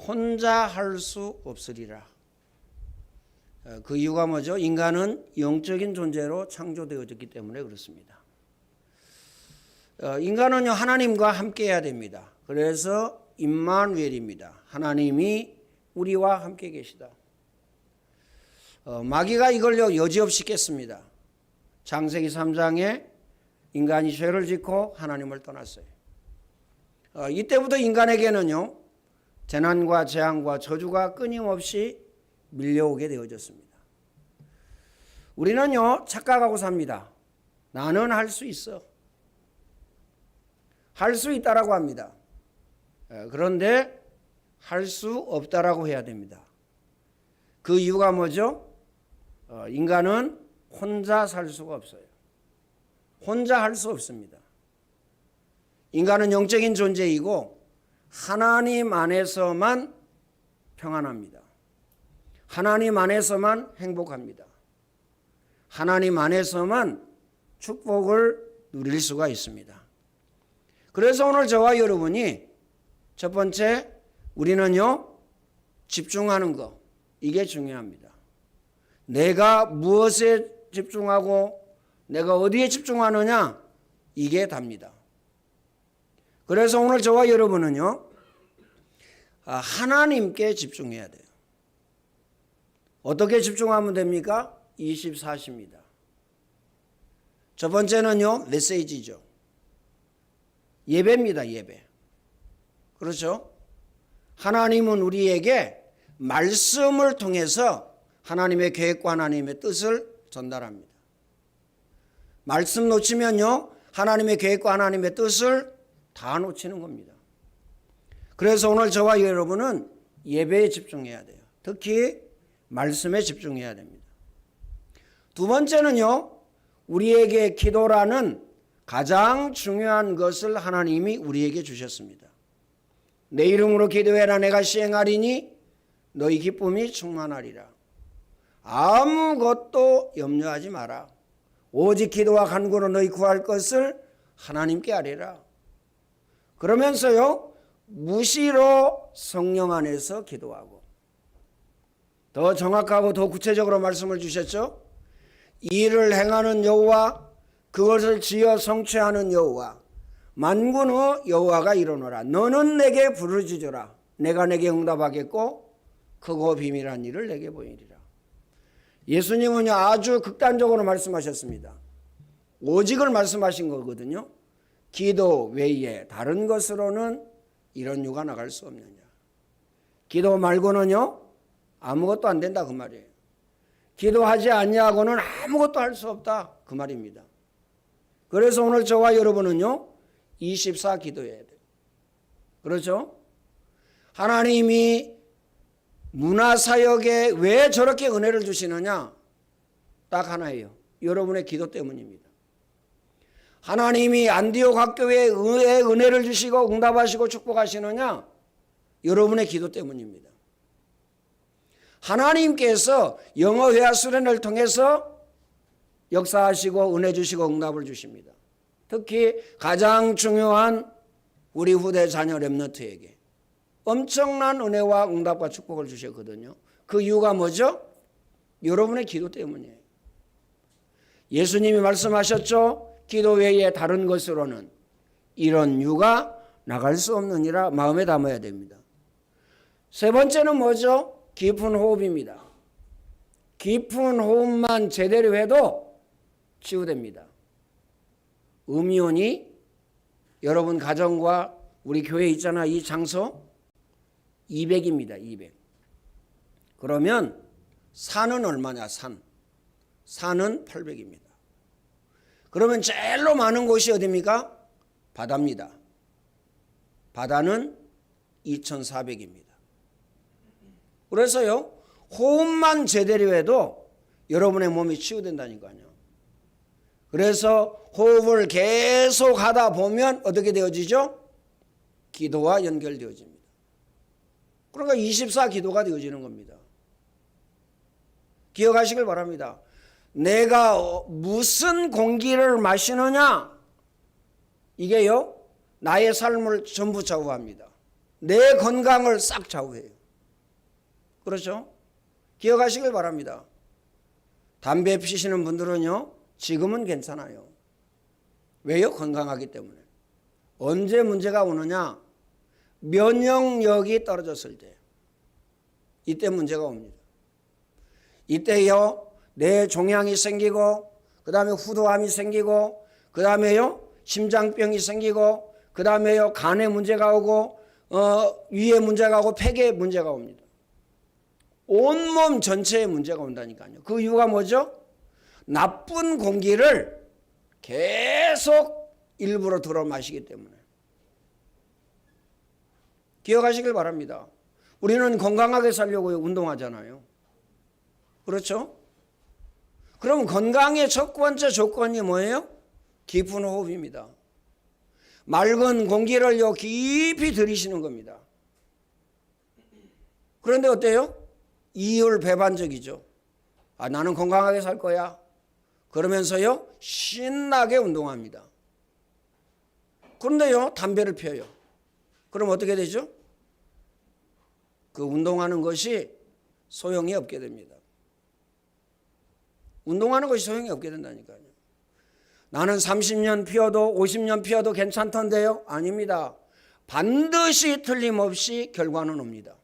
혼자 할 수 없으리라. 그 이유가 뭐죠? 인간은 영적인 존재로 창조되어졌기 때문에 그렇습니다. 인간은요 하나님과 함께 해야 됩니다. 그래서 임마누엘입니다. 하나님이 우리와 함께 계시다. 마귀가 이걸요 여지없이 깼습니다. 창세기 3장에 인간이 죄를 짓고 하나님을 떠났어요. 이때부터 인간에게는요 재난과 재앙과 저주가 끊임없이 밀려오게 되어졌습니다. 우리는요 착각하고 삽니다. 나는 할 수 있어. 할 수 있다라고 합니다. 그런데 할 수 없다라고 해야 됩니다. 그 이유가 뭐죠? 인간은 혼자 살 수가 없어요. 혼자 할 수 없습니다. 인간은 영적인 존재이고 하나님 안에서만 평안합니다. 하나님 안에서만 행복합니다. 하나님 안에서만 축복을 누릴 수가 있습니다. 그래서 오늘 저와 여러분이 첫 번째 우리는요 집중하는 거 이게 중요합니다. 내가 무엇에 집중하고 내가 어디에 집중하느냐 이게 답니다. 그래서 오늘 저와 여러분은요 하나님께 집중해야 돼요. 어떻게 집중하면 됩니까? 24시입니다. 첫 번째는요 메시지죠. 예배입니다. 예배. 그렇죠? 하나님은 우리에게 말씀을 통해서 하나님의 계획과 하나님의 뜻을 전달합니다. 말씀 놓치면요 하나님의 계획과 하나님의 뜻을 다 놓치는 겁니다. 그래서 오늘 저와 여러분은 예배에 집중해야 돼요. 특히 말씀에 집중해야 됩니다. 두 번째는요 우리에게 기도라는 가장 중요한 것을 하나님이 우리에게 주셨습니다. 내 이름으로 기도해라 내가 시행하리니 너희 기쁨이 충만하리라. 아무것도 염려하지 마라. 오직 기도와 간구로 너희 구할 것을 하나님께 아뢰라. 그러면서요 무시로 성령 안에서 기도하고 더 정확하고 더 구체적으로 말씀을 주셨죠. 일을 행하는 여호와 그것을 지어 성취하는 여호와 만군의 여호와가 이르노라. 너는 내게 부르짖으라. 내가 내게 응답하겠고 크고 비밀한 일을 내게 보이리라. 예수님은 아주 극단적으로 말씀하셨습니다. 오직을 말씀하신 거거든요. 기도 외에 다른 것으로는 이런 유가 나갈 수 없느냐. 기도 말고는요 아무것도 안 된다 그 말이에요. 기도하지 않냐고는 아무것도 할 수 없다 그 말입니다. 그래서 오늘 저와 여러분은요 24 기도해야 돼요. 그렇죠? 하나님이 문화사역에 왜 저렇게 은혜를 주시느냐? 딱 하나예요. 여러분의 기도 때문입니다. 하나님이 안디옥 학교에 왜 은혜를 주시고 응답하시고 축복하시느냐? 여러분의 기도 때문입니다. 하나님께서 영어 회화 수련을 통해서 역사하시고 은혜 주시고 응답을 주십니다. 특히 가장 중요한 우리 후대 자녀 렘넌트에게 엄청난 은혜와 응답과 축복을 주셨거든요. 그 이유가 뭐죠? 여러분의 기도 때문이에요. 예수님이 말씀하셨죠. 기도 외에 다른 것으로는 이런 유가 나갈 수 없느니라 마음에 담아야 됩니다. 세 번째는 뭐죠? 깊은 호흡입니다. 깊은 호흡만 제대로 해도 치유됩니다. 음이온이 여러분 가정과 우리 교회 있잖아 이 장소 200입니다. 200. 그러면 산은 얼마냐? 산은 800입니다. 그러면 제일로 많은 곳이 어디입니까? 바다입니다. 바다는 2400입니다. 그래서요 호흡만 제대로 해도 여러분의 몸이 치유된다니까요. 그래서 호흡을 계속 하다 보면 어떻게 되어지죠? 기도와 연결되어집니다. 그러니까 24 기도가 되어지는 겁니다. 기억하시길 바랍니다. 내가 무슨 공기를 마시느냐 이게요 나의 삶을 전부 좌우합니다. 내 건강을 싹 좌우해요. 그렇죠? 기억하시길 바랍니다. 담배 피시는 분들은요, 지금은 괜찮아요. 왜요? 건강하기 때문에. 언제 문제가 오느냐? 면역력이 떨어졌을 때. 이때 문제가 옵니다. 이때요, 뇌 종양이 생기고, 그 다음에 후두암이 생기고, 그 다음에요, 심장병이 생기고, 그 다음에요, 간에 문제가 오고, 위에 문제가 오고, 폐에 문제가 옵니다. 온몸 전체에 문제가 온다니까요. 그 이유가 뭐죠? 나쁜 공기를 계속 일부러 들어 마시기 때문에. 기억하시길 바랍니다. 우리는 건강하게 살려고 운동하잖아요. 그렇죠? 그럼 건강의 첫 번째 조건이 뭐예요? 깊은 호흡입니다. 맑은 공기를요, 깊이 들이쉬는 겁니다. 그런데 어때요? 이율배반적이죠. 아, 나는 건강하게 살 거야. 그러면서요, 신나게 운동합니다. 그런데요, 담배를 피워요. 그럼 어떻게 되죠? 그 운동하는 것이 소용이 없게 됩니다. 운동하는 것이 소용이 없게 된다니까요. 나는 30년 피워도 50년 피워도 괜찮던데요? 아닙니다. 반드시 틀림없이 결과는 옵니다.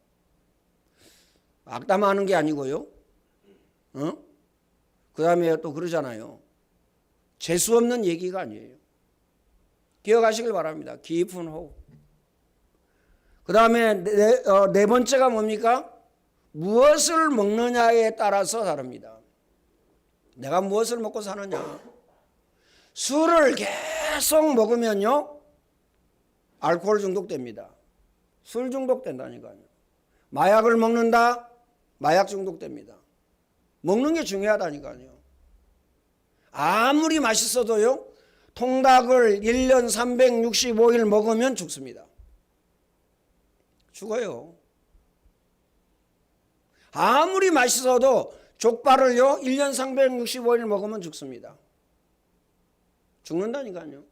악담하는 게 아니고요. 그 다음에 또 그러잖아요. 재수 없는 얘기가 아니에요. 기억하시길 바랍니다. 깊은 호흡. 그 다음에 네 번째가 뭡니까? 무엇을 먹느냐에 따라서 다릅니다. 내가 무엇을 먹고 사느냐. 술을 계속 먹으면요, 알코올 중독됩니다. 술 중독된다니까요. 마약을 먹는다, 마약 중독됩니다. 먹는 게 중요하다니까요. 아무리 맛있어도요, 통닭을 1년 365일 먹으면 죽습니다. 죽어요. 아무리 맛있어도 족발을요, 1년 365일 먹으면 죽습니다. 죽는다니까요.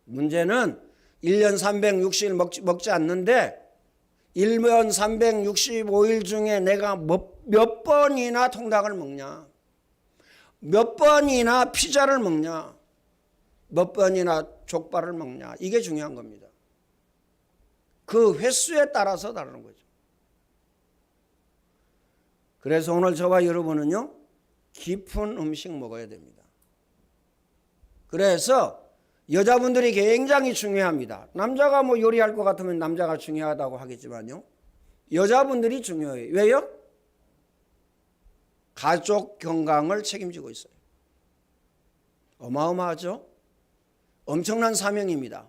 문제는 1년 360일 먹지 않는데 1년 365일 중에 내가 몇 번이나 통닭을 먹냐, 몇 번이나 피자를 먹냐, 몇 번이나 족발을 먹냐, 이게 중요한 겁니다. 그 횟수에 따라서 다르는 거죠. 그래서 오늘 저와 여러분은요, 깊은 음식 먹어야 됩니다. 그래서 여자분들이 굉장히 중요합니다. 남자가 뭐 요리할 것 같으면 남자가 중요하다고 하겠지만요, 여자분들이 중요해요. 왜요? 가족 건강을 책임지고 있어요. 어마어마하죠? 엄청난 사명입니다.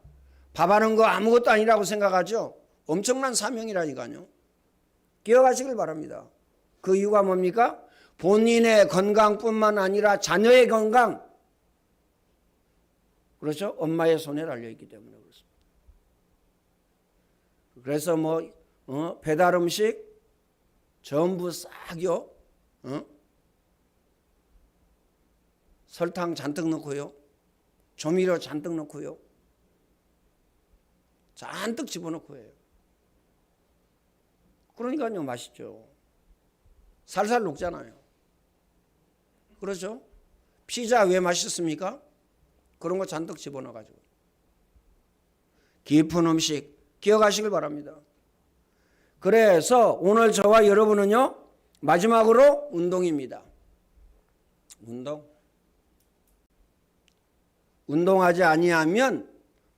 밥하는 거 아무것도 아니라고 생각하죠? 엄청난 사명이라니까요. 기억하시길 바랍니다. 그 이유가 뭡니까? 본인의 건강뿐만 아니라 자녀의 건강, 그렇죠? 엄마의 손에 달려있기 때문에 그렇습니다. 그래서 배달 음식 전부 싹요, 설탕 잔뜩 넣고요, 조미료 잔뜩 넣고요, 잔뜩 집어넣고 해요. 그러니까요, 맛있죠. 살살 녹잖아요. 그렇죠? 피자 왜 맛있습니까? 그런 거 잔뜩 집어넣어가지고. 깊은 음식 기억하시길 바랍니다. 그래서 오늘 저와 여러분은요, 마지막으로 운동입니다. 운동하지 아니하면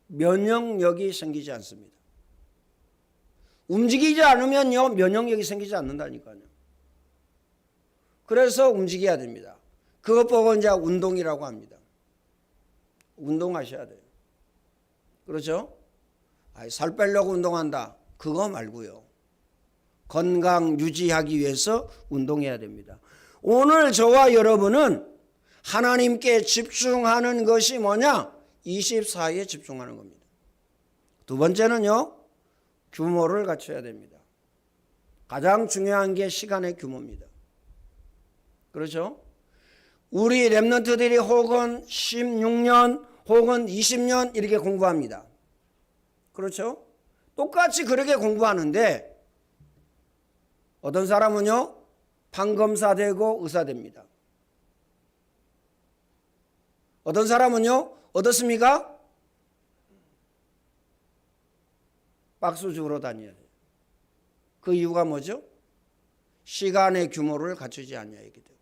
면역력이 생기지 않습니다. 움직이지 않으면요, 면역력이 생기지 않는다니까요. 그래서 움직여야 됩니다. 그것 보고 이제 운동이라고 합니다. 운동하셔야 돼요. 그렇죠? 살 빼려고 운동한다, 그거 말고요. 건강 유지하기 위해서 운동해야 됩니다. 오늘 저와 여러분은 하나님께 집중하는 것이 뭐냐? 24에 집중하는 겁니다. 두 번째는요, 규모를 갖춰야 됩니다. 가장 중요한 게 시간의 규모입니다. 그렇죠? 우리 렘넌트들이 혹은 16년 혹은 20년 이렇게 공부합니다. 그렇죠? 똑같이 그렇게 공부하는데 어떤 사람은요 판검사 되고 의사 됩니다. 어떤 사람은요 어떻습니까? 박수 주러 다녀야 돼요. 그 이유가 뭐죠? 시간의 규모를 갖추지 않냐이기 때문에.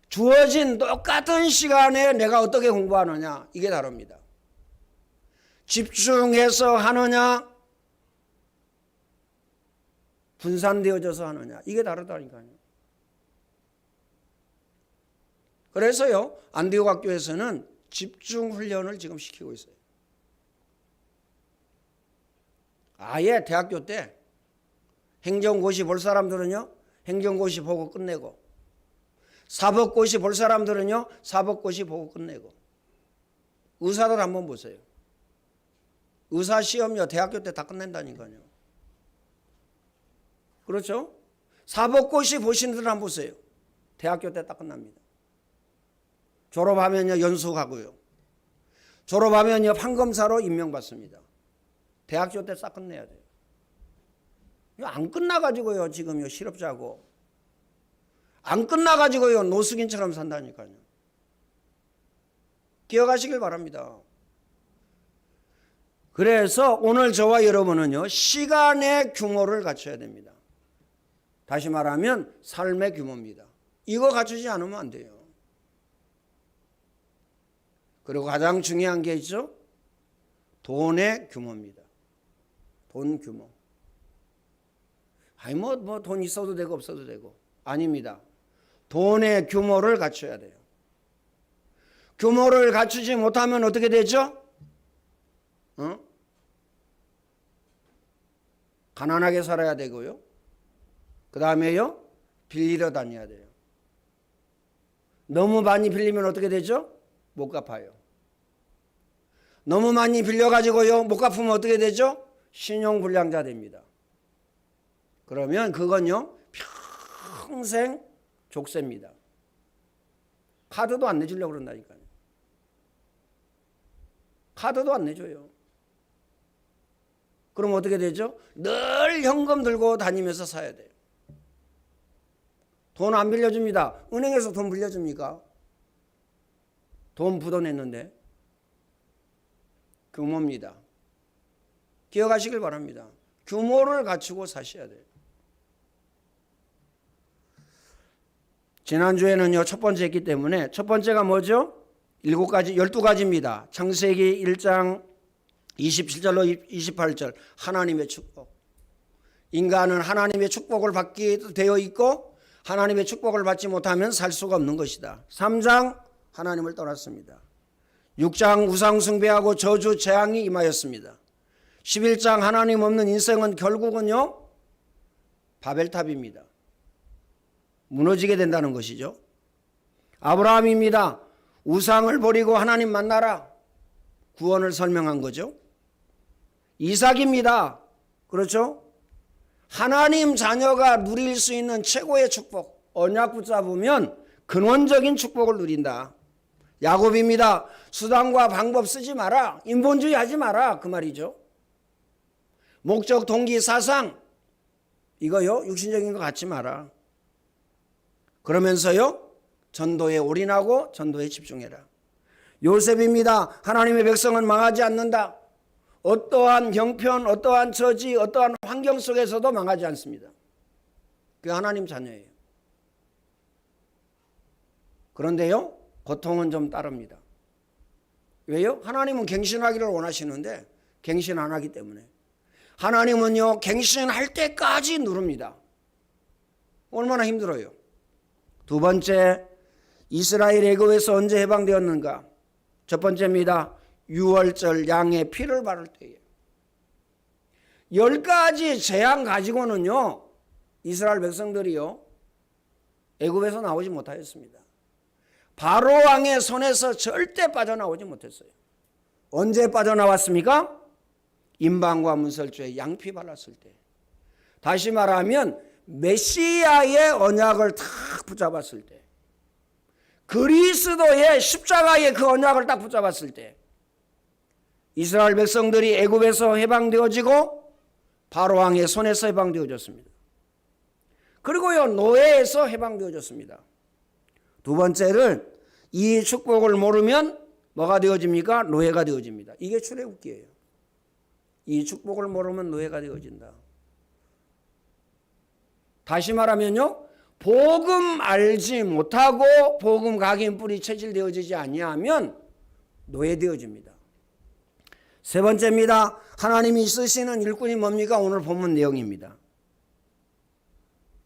주어진 똑같은 시간에 내가 어떻게 공부하느냐 이게 다릅니다. 집중해서 하느냐 분산되어져서 하느냐 이게 다르다니까요. 그래서요 안디옥 학교에서는 집중 훈련을 지금 시키고 있어요. 아예 대학교 때 행정고시 볼 사람들은요 행정고시 보고 끝내고, 사법고시 볼 사람들은요 사법고시 보고 끝내고. 의사들 한번 보세요. 의사 시험요 대학교 때 다 끝낸다니까요. 그렇죠? 사법고시 보시는 분들 한번 보세요. 대학교 때 딱 끝납니다. 졸업하면요 연수하고요. 졸업하면요 판검사로 임명받습니다. 대학교 때 싹 끝내야 돼요. 안 끝나가지고요 지금요 실업자고 안 끝나가지고요 노숙인처럼 산다니까요. 기억하시길 바랍니다. 그래서 오늘 저와 여러분은요 시간의 규모를 갖춰야 됩니다. 다시 말하면 삶의 규모입니다. 이거 갖추지 않으면 안 돼요. 그리고 가장 중요한 게 있죠. 돈의 규모입니다. 돈 규모. 아니 뭐 돈 있어도 되고 없어도 되고. 아닙니다. 돈의 규모를 갖춰야 돼요. 규모를 갖추지 못하면 어떻게 되죠? 가난하게 살아야 되고요. 그 다음에요 빌리러 다녀야 돼요. 너무 많이 빌리면 어떻게 되죠? 못 갚아요. 너무 많이 빌려가지고요 못 갚으면 어떻게 되죠? 신용불량자 됩니다. 그러면 그건요 평생 족쇄입니다. 카드도 안 내주려고 그런다니까요. 카드도 안 내줘요. 그럼 어떻게 되죠? 늘 현금 들고 다니면서 사야 돼요. 돈 안 빌려줍니다. 은행에서 돈 빌려줍니까? 돈 묻어냈는데. 규모입니다. 기억하시길 바랍니다. 규모를 갖추고 사셔야 돼요. 지난주에는요 첫 번째 했기 때문에 첫 번째가 뭐죠? 12가지입니다. 창세기 1장 27절로 28절 하나님의 축복. 인간은 하나님의 축복을 받게 되어 있고 하나님의 축복을 받지 못하면 살 수가 없는 것이다. 3장 하나님을 떠났습니다. 6장 우상 숭배하고 저주 재앙이 임하였습니다. 11장 하나님 없는 인생은 결국은요 바벨탑입니다. 무너지게 된다는 것이죠. 아브라함입니다. 우상을 버리고 하나님 만나라. 구원을 설명한 거죠. 이삭입니다. 그렇죠? 하나님 자녀가 누릴 수 있는 최고의 축복. 언약 붙잡으면 근원적인 축복을 누린다. 야곱입니다. 수단과 방법 쓰지 마라. 인본주의 하지 마라. 그 말이죠. 목적, 동기, 사상 이거요 육신적인 거 갖지 마라. 그러면서요 전도에 올인하고 전도에 집중해라. 요셉입니다. 하나님의 백성은 망하지 않는다. 어떠한 형편, 어떠한 처지, 어떠한 환경 속에서도 망하지 않습니다. 그 하나님 자녀예요. 그런데요 고통은 좀 따릅니다. 왜요? 하나님은 갱신하기를 원하시는데 갱신 안 하기 때문에. 하나님은요 갱신할 때까지 누릅니다. 얼마나 힘들어요. 두 번째, 이스라엘 애굽에서 언제 해방되었는가? 첫 번째입니다. 유월절 양의 피를 바를 때에. 10가지 재앙 가지고는요 이스라엘 백성들이요 애굽에서 나오지 못하였습니다. 바로 왕의 손에서 절대 빠져나오지 못했어요. 언제 빠져나왔습니까? 임방과 문설주에 양피 발랐을 때. 다시 말하면 메시아의 언약을 탁 붙잡았을 때, 그리스도의 십자가의 그 언약을 딱 붙잡았을 때 이스라엘 백성들이 애굽에서 해방되어지고 바로왕의 손에서 해방되어졌습니다. 그리고요, 노예에서 해방되어졌습니다. 두 번째는 이 축복을 모르면 뭐가 되어집니까? 노예가 되어집니다. 이게 출애굽기예요. 이 축복을 모르면 노예가 되어진다. 다시 말하면요, 복음 알지 못하고 복음 각인 뿌리 체질되어지지 아니하면 노예되어집니다. 세 번째입니다. 하나님이 쓰시는 일꾼이 뭡니까? 오늘 본문 내용입니다.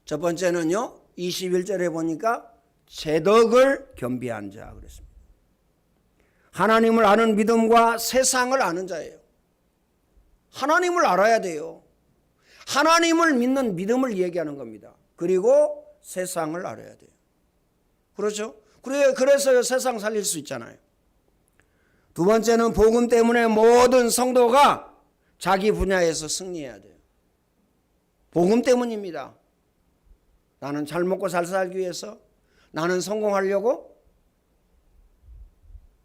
첫 번째는요, 21절에 보니까 재덕을 겸비한 자 그랬습니다. 하나님을 아는 믿음과 세상을 아는 자예요. 하나님을 알아야 돼요. 하나님을 믿는 믿음을 얘기하는 겁니다. 그리고 세상을 알아야 돼요. 그렇죠? 그래서 세상 살릴 수 있잖아요. 두 번째는 복음 때문에 모든 성도가 자기 분야에서 승리해야 돼요. 복음 때문입니다. 나는 잘 먹고 잘 살기 위해서, 나는 성공하려고,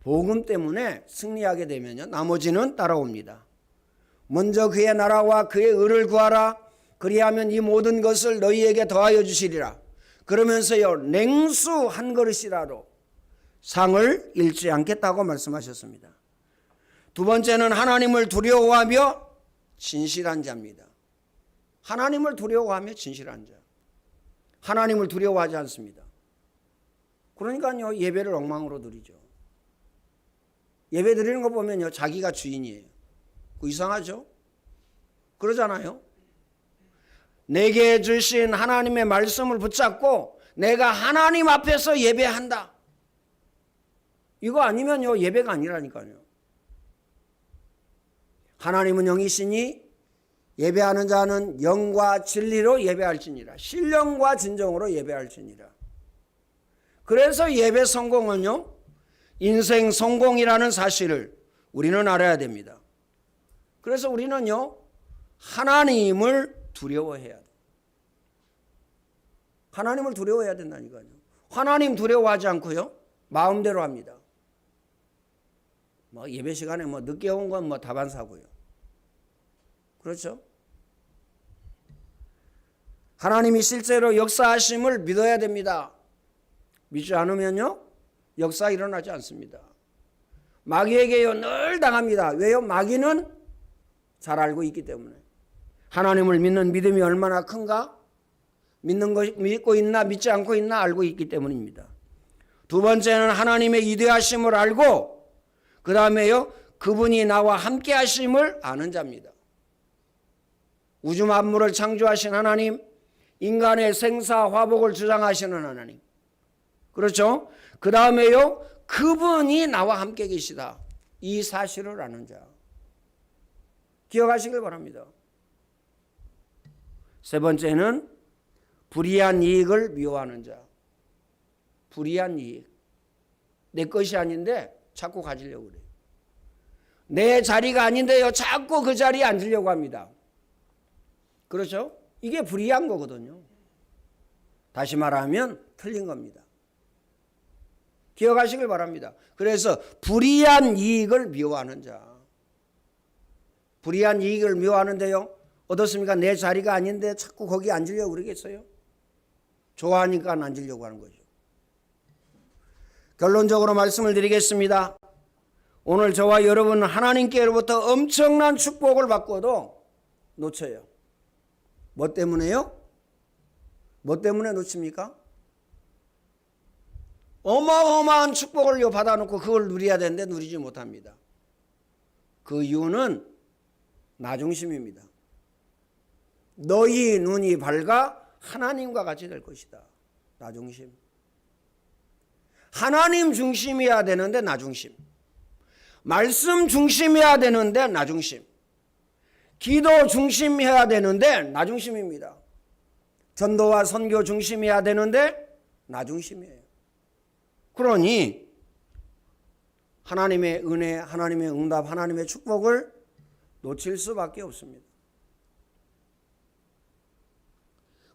복음 때문에 승리하게 되면요, 나머지는 따라옵니다. 먼저 그의 나라와 그의 의를 구하라. 그리하면 이 모든 것을 너희에게 더하여 주시리라. 그러면서요, 냉수 한 그릇이라도 상을 잃지 않겠다고 말씀하셨습니다. 두 번째는 하나님을 두려워하며 진실한 자입니다. 하나님을 두려워하며 진실한 자. 하나님을 두려워하지 않습니다. 그러니까요, 예배를 엉망으로 드리죠. 예배 드리는 거 보면요, 자기가 주인이에요. 이상하죠? 그러잖아요. 내게 주신 하나님의 말씀을 붙잡고 내가 하나님 앞에서 예배한다. 이거 아니면요, 예배가 아니라니까요. 하나님은 영이시니 예배하는 자는 영과 진리로 예배할지니라. 신령과 진정으로 예배할지니라. 그래서 예배 성공은요, 인생 성공이라는 사실을 우리는 알아야 됩니다. 그래서 우리는요, 하나님을 두려워해야 돼요. 하나님을 두려워해야 된다니까요. 하나님 두려워하지 않고요, 마음대로 합니다. 예배 시간에 늦게 온 건 다반사고요. 그렇죠? 하나님이 실제로 역사하심을 믿어야 됩니다. 믿지 않으면요, 역사 일어나지 않습니다. 마귀에게요, 늘 당합니다. 왜요? 마귀는 잘 알고 있기 때문에. 하나님을 믿는 믿음이 얼마나 큰가? 믿고 있나 믿지 않고 있나 알고 있기 때문입니다. 두 번째는 하나님의 위대하심을 알고, 그 다음에요, 그분이 나와 함께 하심을 아는 자입니다. 우주 만물을 창조하신 하나님, 인간의 생사 화복을 주장하시는 하나님, 그렇죠? 그 다음에요, 그분이 나와 함께 계시다. 이 사실을 아는 자. 기억하시길 바랍니다. 세 번째는 불의한 이익을 미워하는 자. 불의한 이익. 내 것이 아닌데 자꾸 가지려고 그래요. 내 자리가 아닌데요, 자꾸 그 자리에 앉으려고 합니다. 그렇죠? 이게 불의한 거거든요. 다시 말하면 틀린 겁니다. 기억하시길 바랍니다. 그래서 불의한 이익을 미워하는 자. 불의한 이익을 미워하는데요, 어떻습니까? 내 자리가 아닌데 자꾸 거기 앉으려고 그러겠어요? 좋아하니까 앉으려고 하는 거죠. 결론적으로 말씀을 드리겠습니다. 오늘 저와 여러분은 하나님께로부터 엄청난 축복을 받고도 놓쳐요. 뭐 때문에요? 뭐 때문에 놓칩니까? 어마어마한 축복을 받아놓고 그걸 누려야 되는데 누리지 못합니다. 그 이유는 나중심입니다. 너희 눈이 밝아 하나님과 같이 될 것이다. 나중심. 하나님 중심이어야 되는데 나중심. 말씀 중심이어야 되는데 나중심. 기도 중심이어야 되는데 나중심입니다. 전도와 선교 중심이어야 되는데 나중심이에요. 그러니 하나님의 은혜, 하나님의 응답, 하나님의 축복을 놓칠 수밖에 없습니다.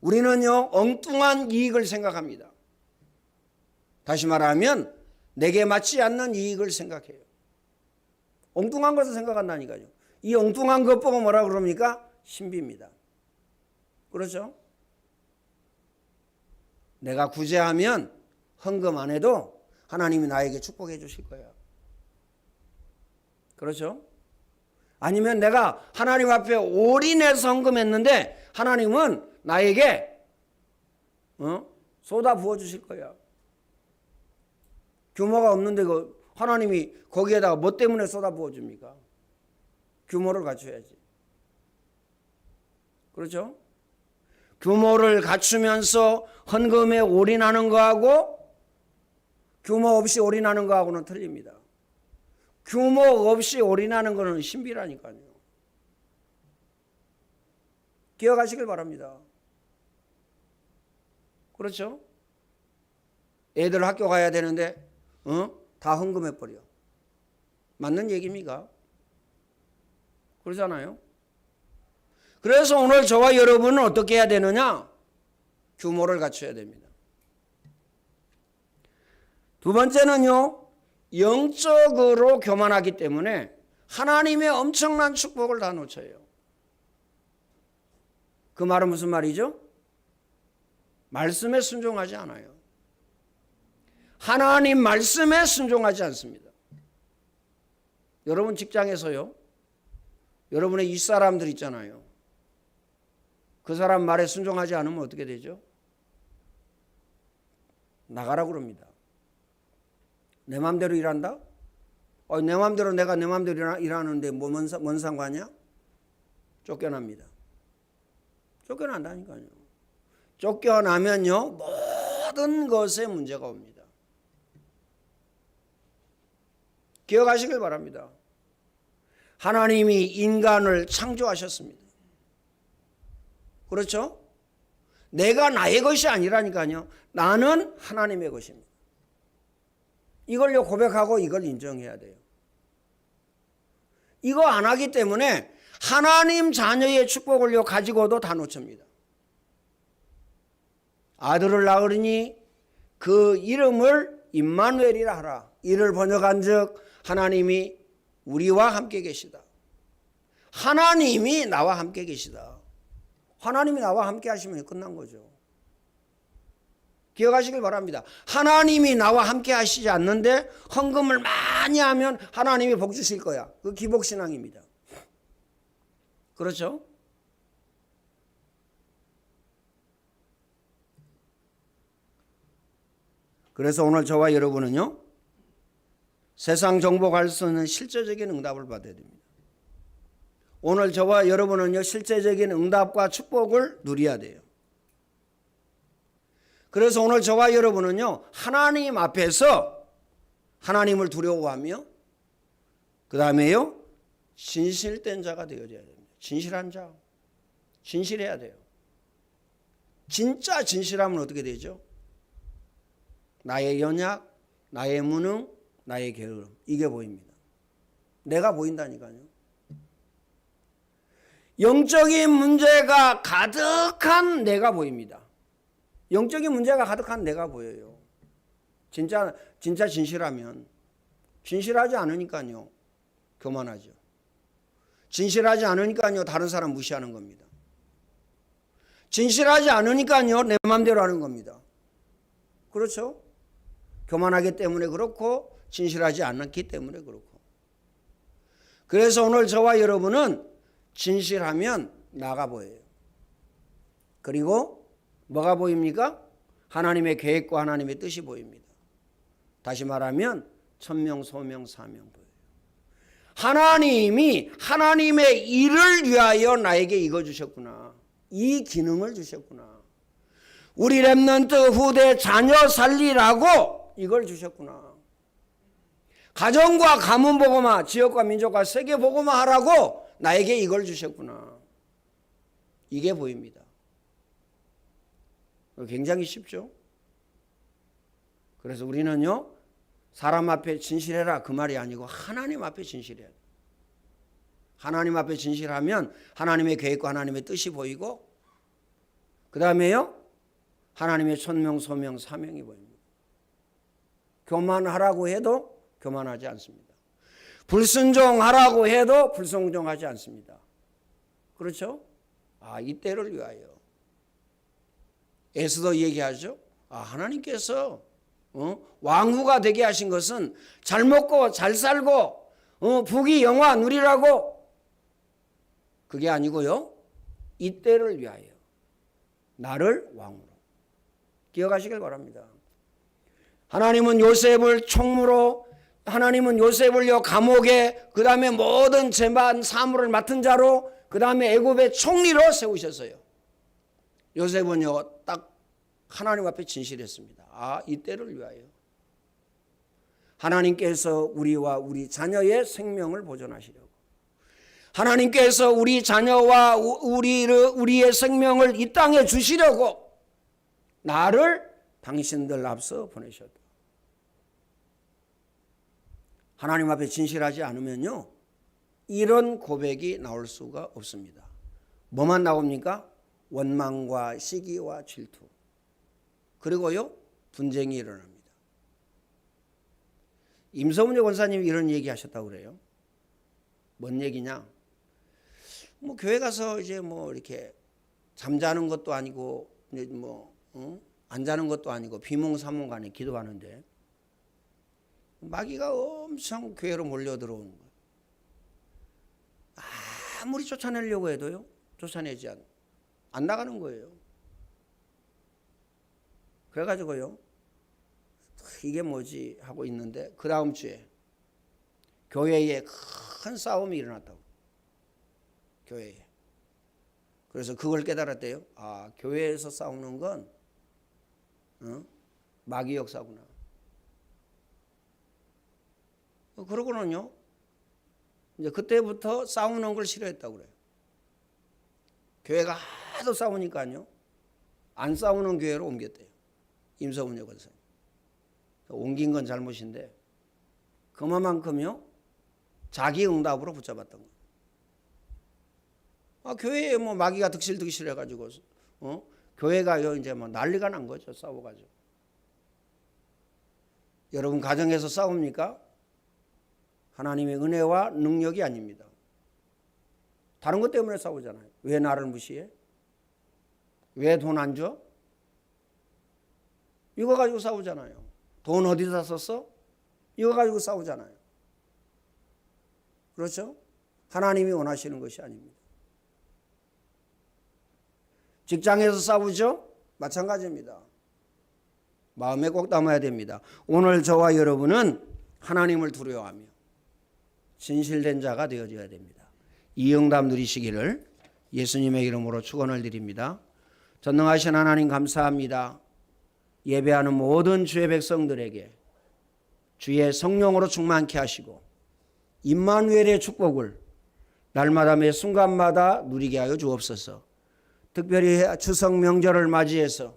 우리는요, 엉뚱한 이익을 생각합니다. 다시 말하면 내게 맞지 않는 이익을 생각해요. 엉뚱한 것을 생각한다니까요. 이 엉뚱한 것 보고 뭐라 그럽니까? 신비입니다. 그렇죠? 내가 구제하면 헌금 안 해도 하나님이 나에게 축복해 주실 거야. 그렇죠? 아니면 내가 하나님 앞에 올인해서 헌금했는데 하나님은 나에게 쏟아 부어 주실 거야. 규모가 없는데 하나님이 거기에다가 뭐 때문에 쏟아 부어 줍니까? 규모를 갖춰야지. 그렇죠? 규모를 갖추면서 헌금에 올인하는 거하고 규모 없이 올인하는 거하고는 틀립니다. 규모 없이 올인하는 거는 신비라니까요. 기억하시길 바랍니다. 그렇죠? 애들 학교 가야 되는데 다 헌금해버려. 맞는 얘기입니까? 그러잖아요. 그래서 오늘 저와 여러분은 어떻게 해야 되느냐? 규모를 갖춰야 됩니다. 두 번째는요, 영적으로 교만하기 때문에 하나님의 엄청난 축복을 다 놓쳐요. 그 말은 무슨 말이죠? 말씀에 순종하지 않아요. 하나님 말씀에 순종하지 않습니다. 여러분 직장에서요, 여러분의 윗사람들 있잖아요. 그 사람 말에 순종하지 않으면 어떻게 되죠? 나가라 그럽니다. 내 마음대로 일한다? 내 마음대로 내가 내 마음대로 일하는데 뭔 상관이야? 쫓겨납니다. 쫓겨난다니까요. 쫓겨나면요, 모든 것에 문제가 옵니다. 기억하시길 바랍니다. 하나님이 인간을 창조하셨습니다. 그렇죠? 내가 나의 것이 아니라니까요. 나는 하나님의 것입니다. 이걸요 고백하고 이걸 인정해야 돼요. 이거 안 하기 때문에 하나님 자녀의 축복을요 가지고도 다 놓칩니다. 아들을 낳으리니 그 이름을 임마누엘이라 하라. 이를 번역한즉 하나님이 우리와 함께 계시다. 하나님이 나와 함께 계시다. 하나님이 나와 함께 하시면 끝난 거죠. 기억하시길 바랍니다. 하나님이 나와 함께 하시지 않는데 헌금을 많이 하면 하나님이 복 주실 거야. 그 기복신앙입니다. 그렇죠? 그래서 오늘 저와 여러분은요, 세상 정복할 수 있는 실제적인 응답을 받아야 됩니다. 오늘 저와 여러분은요, 실제적인 응답과 축복을 누려야 돼요. 그래서 오늘 저와 여러분은요, 하나님 앞에서 하나님을 두려워하며 그 다음에요, 진실된 자가 되어져야 됩니다. 진실한 자. 진실해야 돼요. 진짜 진실하면 어떻게 되죠? 나의 연약, 나의 무능, 나의 게으름, 이게 보입니다. 내가 보인다니까요. 영적인 문제가 가득한 내가 보입니다. 영적인 문제가 가득한 내가 보여요. 진짜 진실하면. 진실하지 않으니까요, 교만하죠. 진실하지 않으니까요, 다른 사람 무시하는 겁니다. 진실하지 않으니까요, 내 마음대로 하는 겁니다. 그렇죠? 교만하기 때문에 그렇고 진실하지 않았기 때문에 그렇고. 그래서 오늘 저와 여러분은 진실하면 나가 보여요. 그리고 뭐가 보입니까? 하나님의 계획과 하나님의 뜻이 보입니다. 다시 말하면 천명, 소명, 사명 보여요. 하나님이 하나님의 일을 위하여 나에게 이거 주셨구나. 이 기능을 주셨구나. 우리 렘넌트 후대 자녀 살리라고 이걸 주셨구나. 가정과 가문 복음화, 지역과 민족과 세계 복음화 하라고 나에게 이걸 주셨구나. 이게 보입니다. 굉장히 쉽죠? 그래서 우리는요, 사람 앞에 진실해라 그 말이 아니고 하나님 앞에 진실해야 돼요. 하나님 앞에 진실하면 하나님의 계획과 하나님의 뜻이 보이고, 그 다음에요, 하나님의 천명, 소명, 사명이 보입니다. 교만하라고 해도 교만하지 않습니다. 불순종하라고 해도 불순종하지 않습니다. 그렇죠? 이때를 위하여. 에스더 얘기하죠. 하나님께서 왕후가 되게 하신 것은 잘 먹고 잘 살고 부귀 영화 누리라고, 그게 아니고요. 이때를 위하여 나를 왕으로. 기억하시길 바랍니다. 하나님은 요셉을 총무로, 하나님은 요셉을요 감옥에, 그 다음에 모든 재반 사물을 맡은 자로, 그 다음에 애굽의 총리로 세우셨어요. 요셉은요 딱 하나님 앞에 진실했습니다. 이때를 위하여. 하나님께서 우리와 우리 자녀의 생명을 보존하시려고, 하나님께서 우리 자녀와 우리의 생명을 이 땅에 주시려고 나를 당신들 앞서 보내셨다. 하나님 앞에 진실하지 않으면요 이런 고백이 나올 수가 없습니다. 뭐만 나옵니까? 원망과 시기와 질투, 그리고요 분쟁이 일어납니다. 임성훈 권사님이 이런 얘기 하셨다고 그래요. 뭔 얘기냐? 교회 가서 이제 이렇게 잠자는 것도 아니고 안 자는 것도 아니고 비몽사몽간에 기도하는데 마귀가 엄청 교회로 몰려 들어오는 거예요. 아무리 쫓아내려고 해도요 쫓아내지 안 나가는 거예요. 그래가지고요 이게 뭐지 하고 있는데 그 다음 주에 교회에 큰 싸움이 일어났다고. 교회에. 그래서 그걸 깨달았대요. 교회에서 싸우는 건 마귀 역사구나. 그러고는요 이제 그때부터 싸우는 걸 싫어했다고 그래요. 교회가 하도 싸우니까요 안 싸우는 교회로 옮겼대요. 임성훈 권사님. 옮긴 건 잘못인데 그만큼요 자기 응답으로 붙잡았던 거예요. 교회에 마귀가 득실득실 해가지고 교회가 이제 난리가 난 거죠. 싸워가지고. 여러분 가정에서 싸웁니까? 하나님의 은혜와 능력이 아닙니다. 다른 것 때문에 싸우잖아요. 왜 나를 무시해? 왜 돈 안 줘? 이거 가지고 싸우잖아요. 돈 어디다 썼어? 이거 가지고 싸우잖아요. 그렇죠? 하나님이 원하시는 것이 아닙니다. 직장에서 싸우죠? 마찬가지입니다. 마음에 꼭 담아야 됩니다. 오늘 저와 여러분은 하나님을 두려워하며 진실된 자가 되어져야 됩니다. 이 응답 누리시기를 예수님의 이름으로 축원을 드립니다. 전능하신 하나님 감사합니다. 예배하는 모든 주의 백성들에게 주의 성령으로 충만케 하시고 임마누엘의 축복을 날마다 매 순간마다 누리게 하여 주옵소서. 특별히 추석 명절을 맞이해서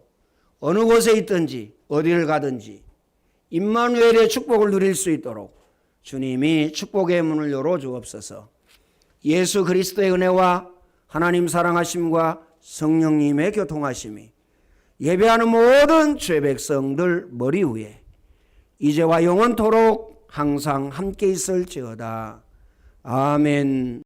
어느 곳에 있든지 어디를 가든지 임마누엘의 축복을 누릴 수 있도록 주님이 축복의 문을 열어 주옵소서. 예수 그리스도의 은혜와 하나님 사랑하심과 성령님의 교통하심이 예배하는 모든 죄 백성들 머리 위에 이제와 영원토록 항상 함께 있을지어다. 아멘.